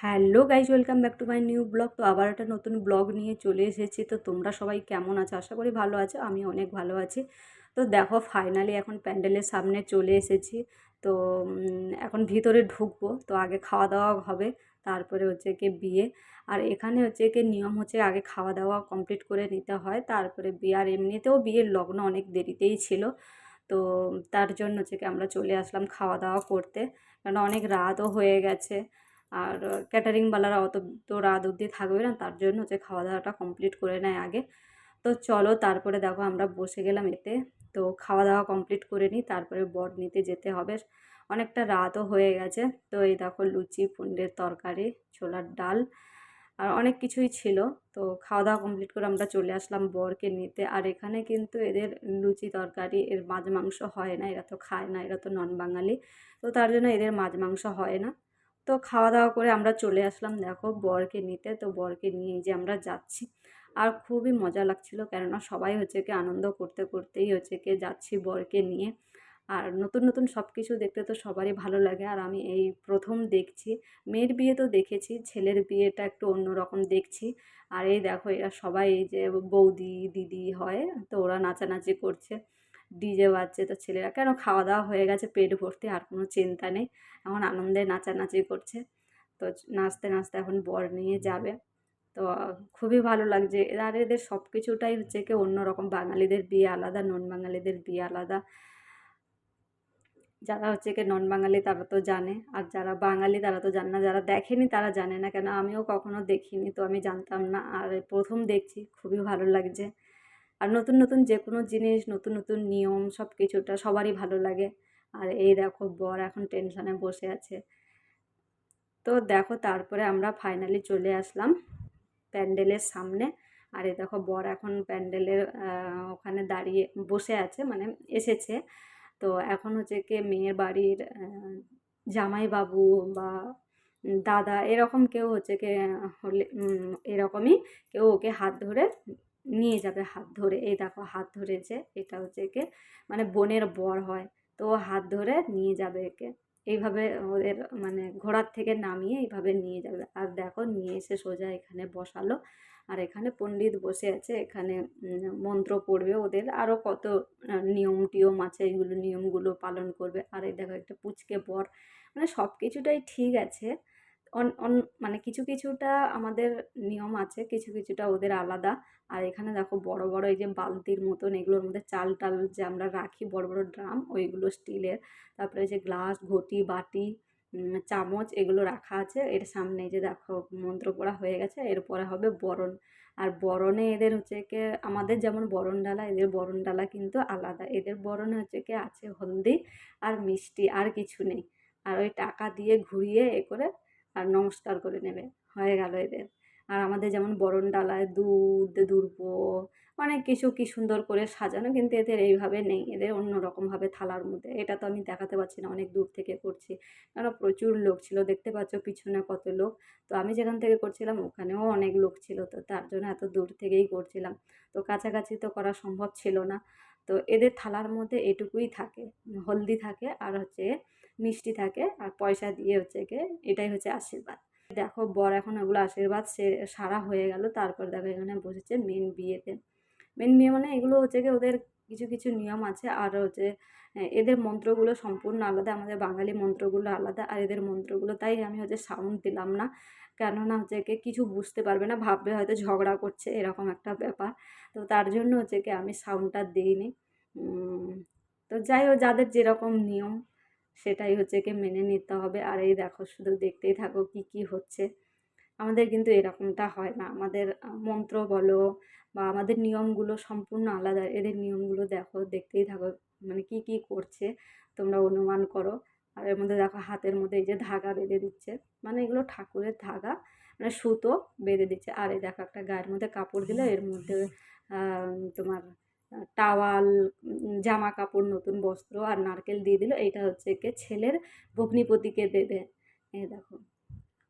Hello guys, welcome back to my new blog. তো আবার একটা নতুন ব্লগ নিয়ে চলে এসেছি। তো তোমরা সবাই কেমন আছো? আশা করি ভালো আছো। আমি অনেক ভালো আছি। তো দেখো, ফাইনালি এখন প্যান্ডেলের সামনে চলে এসেছি। তো এখন ভিতরে ঢুকবো। তো আগে খাওয়া দাওয়া হবে, তারপরে হচ্ছে কি বিয়ে। আর এখানে হচ্ছে কি নিয়ম হচ্ছে আগে খাওয়া দাওয়া কমপ্লিট করে নিতে হয়, তারপরে বিয়ে। আর এমনিতেও বিয়ের লগ্ন অনেক দেরিতেই ছিল। তো তার জন্য হচ্ছে কি আমরা চলে আসলাম খাওয়া দাওয়া করতে, কারণ অনেক রাতও হয়ে গেছে। আর ক্যাটারিংওয়ালারা অত তো রাত অবধি থাকবে না, তার জন্য হচ্ছে খাওয়া দাওয়াটা কমপ্লিট করে নেয় আগে। তো চলো, তারপরে দেখো আমরা বসে গেলাম এতে। তো খাওয়া দাওয়া কমপ্লিট করে নিই, তারপরে বর নিতে যেতে হবে। অনেকটা রাতও হয়ে গেছে। তো এই দেখো, লুচি, পনিরের তরকারি, ছোলার ডাল আর অনেক কিছুই ছিল। তো খাওয়া দাওয়া কমপ্লিট করে আমরা চলে আসলাম বরকে নিতে। আর এখানে কিন্তু এদের লুচি তরকারি, এর মাছ মাংস হয় না, এরা তো খায় না, এরা তো নন বাঙালি। তো তার জন্য এদের মাছ মাংস হয় না। তো খাওয়া দাওয়া করে আমরা চলে আসলাম দেখো বরকে নিতে। তো বরকে নিয়ে যে আমরা যাচ্ছি। আর খুবই মজা লাগছিল, কেননা সবাই হচ্ছে কি আনন্দ করতে করতেই হচ্ছে কি যাচ্ছি বরকে নিয়ে। আর নতুন নতুন সব কিছু দেখতে তো সবারই ভালো লাগে। আর আমি এই প্রথম দেখছি। মেয়ের বিয়ে তো দেখেছি, ছেলের বিয়েটা একটু অন্যরকম দেখছি। আর এই দেখো, এরা সবাই এই যে বৌদি দিদি হয়, তো ওরা নাচানাচি করছে, ডিজে বাজছে। তো ছেলেরা কেন, খাওয়া দাওয়া হয়ে গেছে পেট ভর্তি, আর কোনো চিন্তা নেই, এখন আনন্দে নাচানাচি করছে। তো নাচতে নাচতে এখন বর নিয়ে যাবে। তো খুবই ভালো লাগছে। আর এদের সব কিছুটাই হচ্ছে কি অন্যরকম, বাঙালিদের বিয়ে আলাদা, নন বাঙালিদের বিয়ে আলাদা। যারা হচ্ছে কি নন বাঙালি তারা তো জানে, আর যারা বাঙালি তারা তো জানে না, যারা দেখেনি তারা জানে না। কেন, আমিও কখনো দেখিনি, তো আমি জানতাম না। আর এই প্রথম দেখছি, খুবই ভালো লাগছে। আর নতুন নতুন যে কোনো জিনিস, নতুন নতুন নিয়ম, সব কিছুটা সবারই ভালো লাগে। আর এই দেখো, বর এখন টেনশনে বসে আছে। তো দেখো, তারপরে আমরা ফাইনালি চলে আসলাম প্যান্ডেলের সামনে। আর এই দেখো, বর এখন প্যান্ডেলের ওখানে দাঁড়িয়ে বসে আছে, মানে এসেছে। তো এখন হচ্ছে কি মেয়ের বাড়ির জামাইবাবু বা দাদা এরকম কেউ হচ্ছে কি হলে এরকমই কেউ ওকে হাত ধরে নিয়ে যাবে, হাত ধরে। এই দেখো, হাত ধরেছে। এটা হচ্ছে কি মানে বোনের বর হয়, তো ও হাত ধরে নিয়ে যাবে একে। এইভাবে ওদের মানে ঘোড়ার থেকে নামিয়ে এইভাবে নিয়ে যাবে। আর দেখো, নিয়ে এসে সোজা এখানে বসালো। আর এখানে পণ্ডিত বসে আছে, এখানে মন্ত্র পড়বে ওদের। আরও কত নিয়ম টিয়ম আছে, এইগুলো নিয়মগুলো পালন করবে। আর এই দেখো, একটা পুচকে বর, মানে সব কিছুটাই ঠিক আছে। অন অন মানে কিছু কিছুটা আমাদের নিয়ম আছে, কিছু কিছুটা ওদের আলাদা। আর এখানে দেখো, বড় বড় এই যে বালতির মতন, এগুলোর মধ্যে চাল টাল যে আমরা রাখি, বড় বড় ড্রাম ওইগুলো স্টিলের। তারপরে যে গ্লাস, ঘটি, বাটি, চামচ, এগুলো রাখা আছে। এর সামনে এই যে দেখো, মন্ত্র পড়া হয়ে গেছে, এরপরে হবে বরণ। আর বরণে এদের হচ্ছে কি, আমাদের যেমন বরণ ডালা, এদের বরণ ডালা কিন্তু আলাদা। এদের বরণে হচ্ছে কি আছে হলদি আর মিষ্টি, আর কিছু নেই। আর ওই টাকা দিয়ে ঘুরিয়ে এ করে আর নমস্কার করে নেবে, হয়ে গেল এদের। আর আমাদের যেমন বরণ ডালায় দুধ, দুর্ব, অনেক কিছু কি সুন্দর করে সাজানো, কিন্তু এদের এইভাবে নেই। এদের অন্য রকমভাবে থালার মধ্যে। এটা তো আমি দেখাতে পারছি না, অনেক দূর থেকে করছি, কারণ প্রচুর লোক ছিল। দেখতে পাচ্ছ পিছনে কত লোক। তো আমি যেখান থেকে করছিলাম ওখানেও অনেক লোক ছিল, তো তার জন্য এত দূর থেকেই করছিলাম। তো কাছাকাছি তো করা সম্ভব ছিল না। তো এদের থালার মধ্যে এটুকুই থাকে, হলদি থাকে আর হচ্ছে মিষ্টি থাকে, আর পয়সা দিয়ে হচ্ছে গিয়ে এটাই হচ্ছে আশীর্বাদ। দেখো, বর এখন ওগুলো আশীর্বাদ সারা হয়ে গেল। তারপর দেখো, এখানে বসেছে মেন বিয়েতে। মেন বিয়ে মানে এগুলো হচ্ছে গিয়ে ওদের কিছু কিছু নিয়ম আছে। আর হচ্ছে এদের মন্ত্রগুলো সম্পূর্ণ আলাদা, আমাদের বাঙালি মন্ত্রগুলো আলাদা। আর এদের মন্ত্রগুলো, তাই আমি হচ্ছে সাউন্ড দিলাম না, কেননা হচ্ছে কি কিছু বুঝতে পারবে না, ভাববে হয়তো ঝগড়া করছে, এরকম একটা ব্যাপার। তো তার জন্য হচ্ছে কি আমি সাউন্ডটা দিইনি। উম, তো যাই হোক, যাদের যেরকম নিয়ম সেটাই হচ্ছে কি মেনে নিতে হবে। আর এই দেখো, শুধু দেখতেই থাকো কি কি হচ্ছে। আমাদের কিন্তু এরকমটা হয় না। আমাদের মন্ত্র বলো বা আমাদের নিয়মগুলো সম্পূর্ণ আলাদা। এদের নিয়মগুলো দেখো, দেখতেই থাকো, মানে কি কি করছে তোমরা অনুমান করো। আর এর মধ্যে দেখো, হাতের মধ্যে এই যে ধাগা বেঁধে দিচ্ছে, মানে এগুলো ঠাকুরের ধাগা, মানে সুতো বেঁধে দিচ্ছে। আর এই দেখো, একটা গায়ের মধ্যে কাপড় দিলে এর মধ্যে তোমার টাওয়াল, জামা কাপড়, নতুন বস্ত্র আর নারকেল দিয়ে দিল। এইটা হচ্ছে কি ছেলের ভগ্নিপতিকে দেবে। এই দেখো,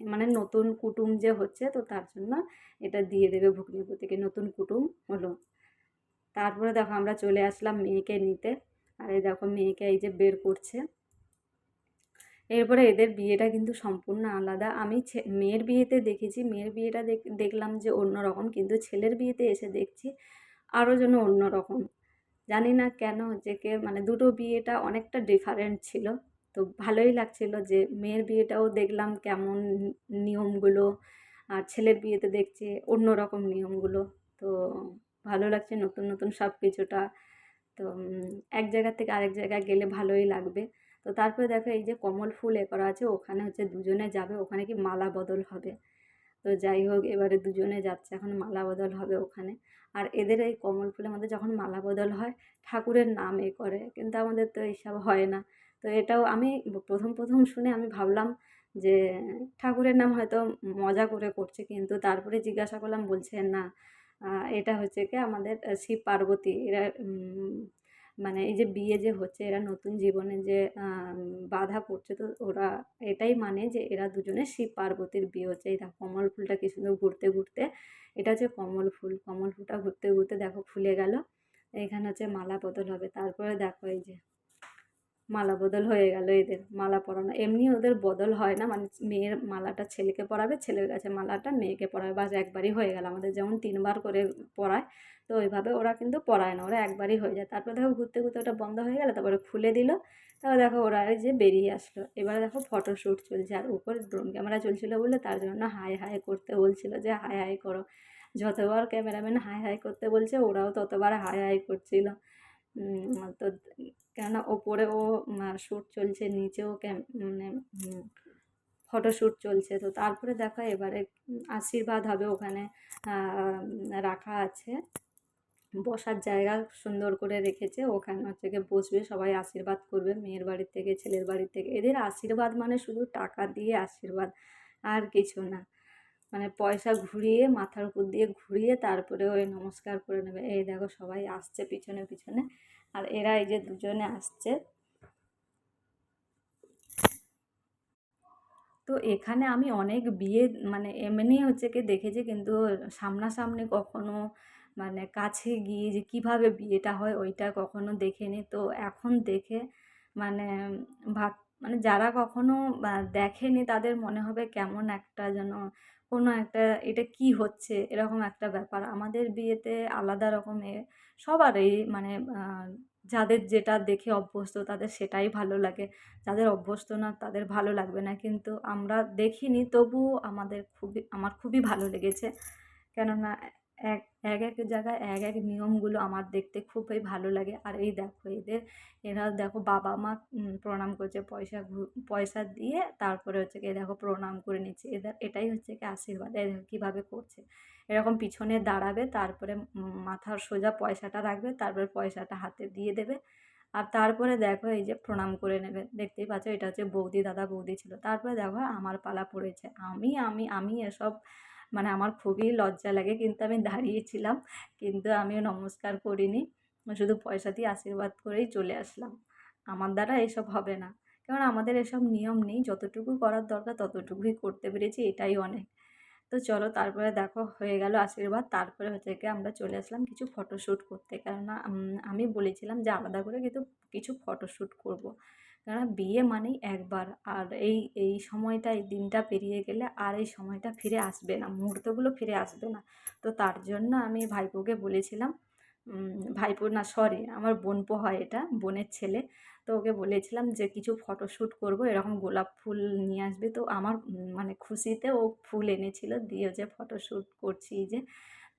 মানে নতুন কুটুম যে হচ্ছে, তো তার জন্য এটা দিয়ে দেবে ভগ্নিপতিকে, নতুন কুটুম হলো। তারপরে দেখো, আমরা চলে আসলাম মেয়েকে নিতে। আর এই দেখো, মেয়েকে এই যে বের করছে। এরপরে এদের বিয়েটা কিন্তু সম্পূর্ণ আলাদা। আমি মেয়ের বিয়েতে দেখেছি, মেয়ের বিয়েটা দেখলাম যে অন্য রকম, কিন্তু ছেলের বিয়েতে এসে দেখছি আরও যেন অন্য রকম। জানি না কেন হচ্ছে কি মানে দুটো বিয়েটা অনেকটা ডিফারেন্ট ছিল। তো ভালোই লাগছিল যে মেয়ের বিয়েটাও দেখলাম কেমন নিয়মগুলো, আর ছেলের বিয়েতে দেখছি অন্য রকম নিয়মগুলো। তো ভালো লাগছে নতুন নতুন সব কিছুটা। তো এক জায়গা থেকে আরেক জায়গায় গেলে ভালোই লাগবে। তো তারপরে দেখো এই যে কমল ফুল করা আছে, ওখানে হচ্ছে দুজনে যাবে, ওখানে কি মালা বদল হবে। তো যাই হোক এবারে দুজনে যাচ্ছে, এখন মালা বদল হবে ওখানে। আর এদের এই কমল ফুলের মধ্যে যখন মালা বদল হয় ঠাকুরের নাম করে, কিন্তু আমাদের তো এইসব হয় না। তো এটাও আমি প্রথম প্রথম শুনে আমি ভাবলাম যে ঠাকুরের নাম হয়তো মজা করে করছে, কিন্তু তারপরে জিজ্ঞাসা করলাম, বলছে না, এটা হচ্ছে কি আমাদের শিব পার্বতী এরা মানে এই যে বিয়ে যে হচ্ছে, এরা নতুন জীবনে যে বাধা পড়ছে, তো ওরা এটাই মানে যে এরা দুজনে শিব পার্বতীর বিয়ে হচ্ছে। এই দেখো কমল ফুলটা কি সুন্দর ঘুরতে ঘুরতে, এটা হচ্ছে কমল ফুল, কমল ফুলটা ঘুরতে ঘুরতে দেখো ফুলে গেল। এখানে হচ্ছে মালা বদল হবে। তারপরে দেখো এই যে মালা বদল হয়ে গেল, এদের মালা পরানো এমনি ওদের বদল হয় না, মানে মেয়ের মালাটা ছেলেকে পরাবে, ছেলের কাছে মালাটা মেয়েকে পরাবে, বাস একবারই হয়ে গেল। আমাদের যেমন 3বার করে পরায়, তো ওইভাবে ওরা কিন্তু পরায় না, ওরা একবারই হয়ে যায়। তারপরে দেখো ঘুরতে ঘুরতে ওটা বন্ধ হয়ে গেল, তারপরে খুলে দিল। তারপর দেখো ওরা এই যে বেরিয়ে আসলো। এবারে দেখো ফটোশ্যুট চলছে, আর উপরে ড্রোন ক্যামেরা চলছিল বলে তার জন্য হাই হাই করতে বলছিল যে হাই হাই করো। যতবার ক্যামেরাম্যান হাই হাই করতে বলছে ওরাও ততবার হাই হাই করছিল। তো কেননা ওপরেও শ্যুট চলছে, নিচেও মানে ফটোশ্যুট চলছে। তো তারপরে দেখো এবারে আশীর্বাদ হবে ওখানে, রাখা আছে বসার জায়গা সুন্দর করে রেখেছে, ওখানে হচ্ছে গিয়ে বসবে, সবাই আশীর্বাদ করবে মেয়ের বাড়ির থেকে ছেলের বাড়ির থেকে। এদের আশীর্বাদ মানে শুধু টাকা দিয়ে আশীর্বাদ, আর কিছু না। মানে পয়সা ঘুরিয়ে মাথার উপর দিয়ে ঘুরিয়ে তারপরে ওই নমস্কার করে নেবে। এই দেখো সবাই আসছে পিছনে পিছনে, আর এরা এই যে দুজনে আসছে। তো এখানে আমি অনেক বিয়ে মানে এমনি হচ্ছে কি দেখেছি, কিন্তু সামনাসামনি কখনো মানে কাছে গিয়ে যে কিভাবে বিয়েটা হয় ওইটা কখনো দেখিনি। তো এখন দেখে মানে ভাব মানে যারা কখনো দেখেনি তাদের মনে হবে কেমন একটা যেন কোনো একটা এটা কি হচ্ছে এরকম একটা ব্যাপার। আমাদের বিয়েতে আলাদা রকমের সবারই মানে যাদের যেটা দেখে অভ্যস্ত তাদের সেটাই ভালো লাগে, যাদের অভ্যস্ত না তাদের ভালো লাগবে না। কিন্তু আমরা দেখিনি, তবুও আমার খুবই ভালো লেগেছে। কেননা এক এক এক জায়গায় এক এক নিয়মগুলো আমার দেখতে খুবই ভালো লাগে। আর এই দেখো এরা দেখো বাবা মা প্রণাম করছে, পয়সা দিয়ে তারপরে হচ্ছে কি দেখো প্রণাম করে নিচ্ছে। এটাই হচ্ছে কি আশীর্বাদ। এই দেখো কীভাবে করছে, এরকম পিছনে দাঁড়াবে, তারপরে মাথার সোজা পয়সাটা রাখবে, তারপরে পয়সাটা হাতে দিয়ে দেবে। আর তারপরে দেখো এই যে প্রণাম করে নেবে, দেখতেই পাচ্ছ এটা হচ্ছে বৌদি, দাদা বৌদি ছিল। তারপরে দেখো আমার পালা পড়েছে, আমি এসব মানে আমার খুবই লজ্জা লাগে, কিন্তু আমি দাঁড়িয়েছিলাম, কিন্তু আমিও নমস্কার করিনি, শুধু পয়সা দিয়ে আশীর্বাদ করেই চলে আসলাম। আমার দ্বারা এসব হবে না, কারণ আমাদের এসব নিয়ম নেই, যতটুকু করার দরকার ততটুকুই করতে পেরেছি, এটাই অনেক। তো চলো তারপরে দেখো হয়ে গেল আশীর্বাদ, তারপরে হচ্ছে গিয়ে আমরা চলে আসলাম কিছু ফটোশ্যুট করতে। কেননা আমি বলেছিলাম যে আলাদা করে কিন্তু কিছু ফটোশ্যুট করব। কেননা বিয়ে মানেই একবার, আর এই সময়টা এই দিনটা পেরিয়ে গেলে আর এই সময়টা ফিরে আসবে না, মুহূর্তগুলো ফিরে আসবে না। তো তার জন্য আমি ভাইপোকে বলেছিলাম, ভাইপো না সরি আমার বোনপো হয়, এটা বোনের ছেলে। তো ওকে বলেছিলাম যে কিছু ফটোশ্যুট করব, এরকম গোলাপ ফুল নিয়ে আসবে। তো আমার মানে খুশিতে ও ফুল এনেছিল, দিয়ে হচ্ছে ফটোশ্যুট করছি এই যে।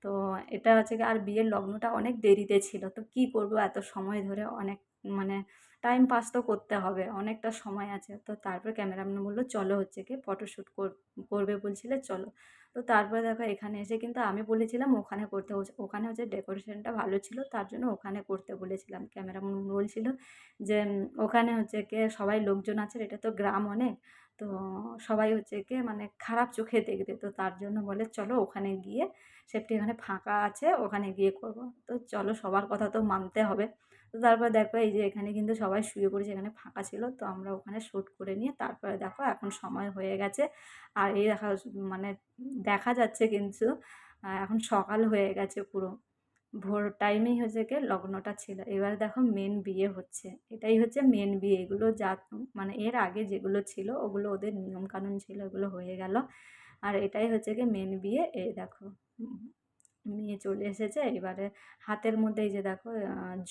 তো এটা হচ্ছে গিয়ে আর বিয়ের লগ্নটা অনেক দেরিতে ছিল, তো কী করব এত সময় ধরে, অনেক মানে টাইম পাস তো করতে হবে, অনেকটা সময় আছে। তো তারপর ক্যামেরাম্যান বললো চলো হচ্ছে কি ফটোশ্যুট করবে বলছিলে চলো। তো তারপরে দেখো এখানে এসে কিন্তু আমি বলেছিলাম ওখানে করতে, ওখানে হচ্ছে ডেকোরেশনটা ভালো ছিল তার জন্য ওখানে করতে বলেছিলাম। ক্যামেরাম্যান বলছিল যে ওখানে হচ্ছে কি সবাই লোকজন আছে, এটা তো গ্রাম অনেক, তো সবাই হচ্ছে কি মানে খারাপ চোখে দেখবে, তো তার জন্য বলে চলো ওখানে গিয়ে সেফটি এখানে ফাঁকা আছে ওখানে গিয়ে করব। তো চলো সবার কথা তো মানতে হবে। তো তারপর দেখো এই যে এখানে কিন্তু সবাই শুয়ে পড়েছে, এখানে ফাঁকা ছিল, তো আমরা ওখানে শ্যুট করে নিয়ে তারপরে দেখো এখন সময় হয়ে গেছে। আর এই মানে দেখা যাচ্ছে কিন্তু এখন সকাল হয়ে গেছে পুরো, ভোর টাইমেই হচ্ছে গিয়ে লগ্নটা ছিল। এবার দেখো মেন বিয়ে হচ্ছে, এটাই হচ্ছে মেন বিয়ে। এগুলো যা মানে এর আগে যেগুলো ছিল ওগুলো ওদের নিয়মকানুন ছিল, ওগুলো হয়ে গেল। আর এটাই হচ্ছে গিয়ে মেন বিয়ে। এই দেখো মেয়ে চলে এসেছে। এবারে হাতের মধ্যে এই যে দেখো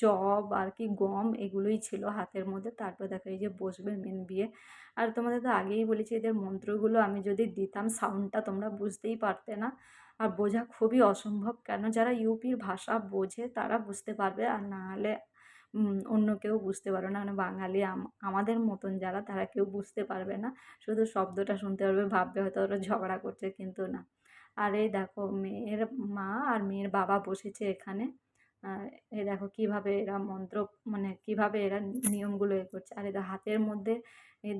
যব আর কি গম এগুলোই ছিল হাতের মধ্যে। তারপর দেখো এই যে বসবে মেন বিয়ে। আর তোমাদের তো আগেই বলেছি এদের মন্ত্রগুলো আমি যদি দিতাম সাউন্ডটা তোমরা বুঝতেই পারতে না, আর বোঝা খুবই অসম্ভব। কেন যারা ইউপির ভাষা বোঝে তারা বুঝতে পারবে, আর না হলে অন্য কেউ বুঝতে পারবে না। মানে বাঙালি আমাদের মতন যারা, তারা কেউ বুঝতে পারবে না। শুধু শব্দটা শুনতে পারবে, ভাববে হয়তো ওরা ঝগড়া করছে, কিন্তু না। আর এই দেখো মেয়ের মা আর মেয়ের বাবা বসেছে এখানে। এই দেখো কিভাবে এরা মন্ত্র, মানে কিভাবে এরা নিয়মগুলো করছে। আর এদের হাতের মধ্যে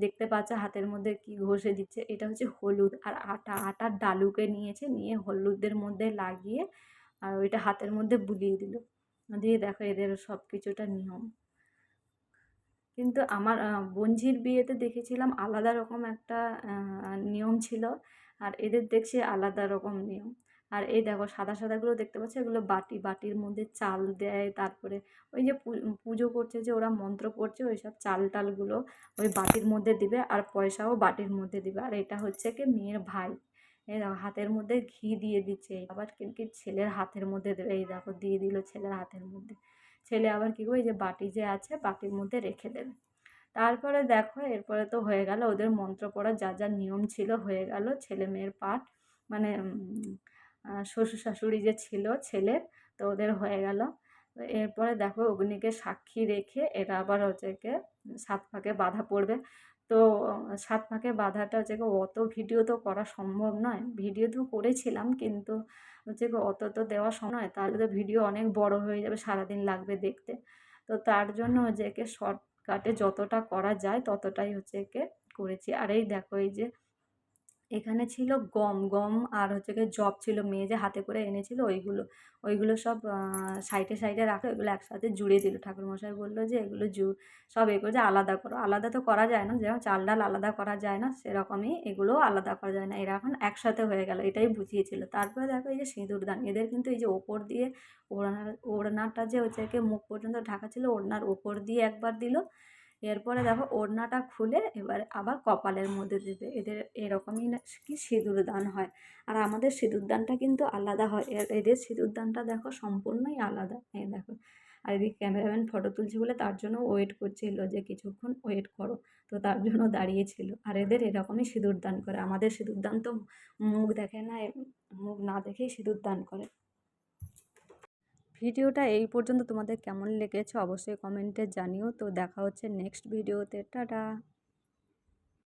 দেখতে পাচ্ছ হাতের মধ্যে কি ঘষে দিচ্ছে, এটা হচ্ছে হলুদ আর আটা। আটার ডালুকে নিয়েছে, নিয়ে হলুদের মধ্যে লাগিয়ে আর ওইটা হাতের মধ্যে বুলিয়ে দিল। দিয়ে দেখো এদের সব কিছুটা নিয়ম। কিন্তু আমার বোনঝির বিয়েতে দেখেছিলাম আলাদা রকম একটা নিয়ম ছিল, আর এদের দেখছি আলাদা রকম নিয়ম। আর এই দেখো সাদা সাদাগুলো দেখতে পাচ্ছ, এগুলো বাটি, বাটির মধ্যে চাল দেয়। তারপরে ওই যে পুজো করছে যে ওরা মন্ত্র পড়ছে, ওই সব চাল টালগুলো ওই বাটির মধ্যে দিবে, আর পয়সাও বাটির মধ্যে দিবে। আর এটা হচ্ছে কি মেয়ের ভাই, এই দেখো হাতের মধ্যে ঘি দিয়ে দিচ্ছে। আবার কি ছেলের হাতের মধ্যে দেবে, এই দেখো দিয়ে দিল ছেলের হাতের মধ্যে। ছেলে আবার কী করবে, এই যে বাটি যে আছে বাটির মধ্যে রেখে দেবে। তারপরে দেখো এরপরে তো হয়ে গেল ওদের মন্ত্র পড়ার যা যা নিয়ম ছিল, হয়ে গেল ছেলে মেয়ের পাঠ। মানে শ্বশুর শাশুড়ি যে ছিল ছেলের, তো ওদের হয়ে গেল। তো এরপরে দেখো অগ্নিকে সাক্ষী রেখে এরা আবার হচ্ছে গিয়ে 7 পাকে বাঁধা পড়বে। তো 7 পাকে বাঁধাটা হচ্ছে গিয়ে অত ভিডিও তো করা সম্ভব নয়। ভিডিও তো করেছিলাম, কিন্তু হচ্ছে গিয়ে অত তো দেওয়া সম্ভব নয়, তাহলে তো ভিডিও অনেক বড় হয়ে যাবে, সারাদিন লাগবে দেখতে। তো তার জন্য হচ্ছে গিয়ে শর্টকাটে যতটা করা যায় ততটাই হচ্ছে একে করেছি। আর এই দেখো এই যে এখানে ছিল গম, গম আর হচ্ছে গিয়ে যব ছিল, মেয়ে যে হাতে করে এনেছিল ওইগুলো। ওইগুলো সব সাইডে সাইডে রাখা, ওইগুলো একসাথে জুড়ে দিল। ঠাকুরমশাই বললো যে এগুলো সব করে যে আলাদা করো। আলাদা তো করা যায় না, যেরকম চাল ডাল আলাদা করা যায় না, সেরকমই এগুলোও আলাদা করা যায় না। এরা এখন একসাথে হয়ে গেল, এটাই বুঝিয়েছিল। তারপরে দেখো এই যে সিঁদুরদান, এদের কিন্তু এই যে ওপর দিয়ে ওড়নাটা যে হচ্ছে কি মুখ পর্যন্ত ঢাকা ছিল, ওড়নার ওপর দিয়ে একবার দিল। এরপরে দেখো ওড়নাটা খুলে এবার আবার কপালের মধ্যে দেবে। এদের এরকমই না কি সিঁদুর দান হয়। আর আমাদের সিঁদুর দানটা কিন্তু আলাদা হয়, এদের সিঁদুর দানটা দেখো সম্পূর্ণই আলাদা। এই দেখো, আর এদিকে ক্যামেরাম্যান ফটো তুলছে বলে তার জন্য ওয়েট করছিল যে কিছুক্ষণ ওয়েট করো, তো তার জন্য দাঁড়িয়েছিল। আর এদের এরকমই সিঁদুর দান করে। আমাদের সিঁদুর দান তো মুখ দেখে না, মুখ না দেখেই সিঁদুর দান করে। ভিডিওটা এই পর্যন্ত তোমাদের কেমন লেগেছে অবশ্যই কমেন্টে জানিও। তো দেখা হচ্ছে নেক্সট ভিডিওতে, টাটা।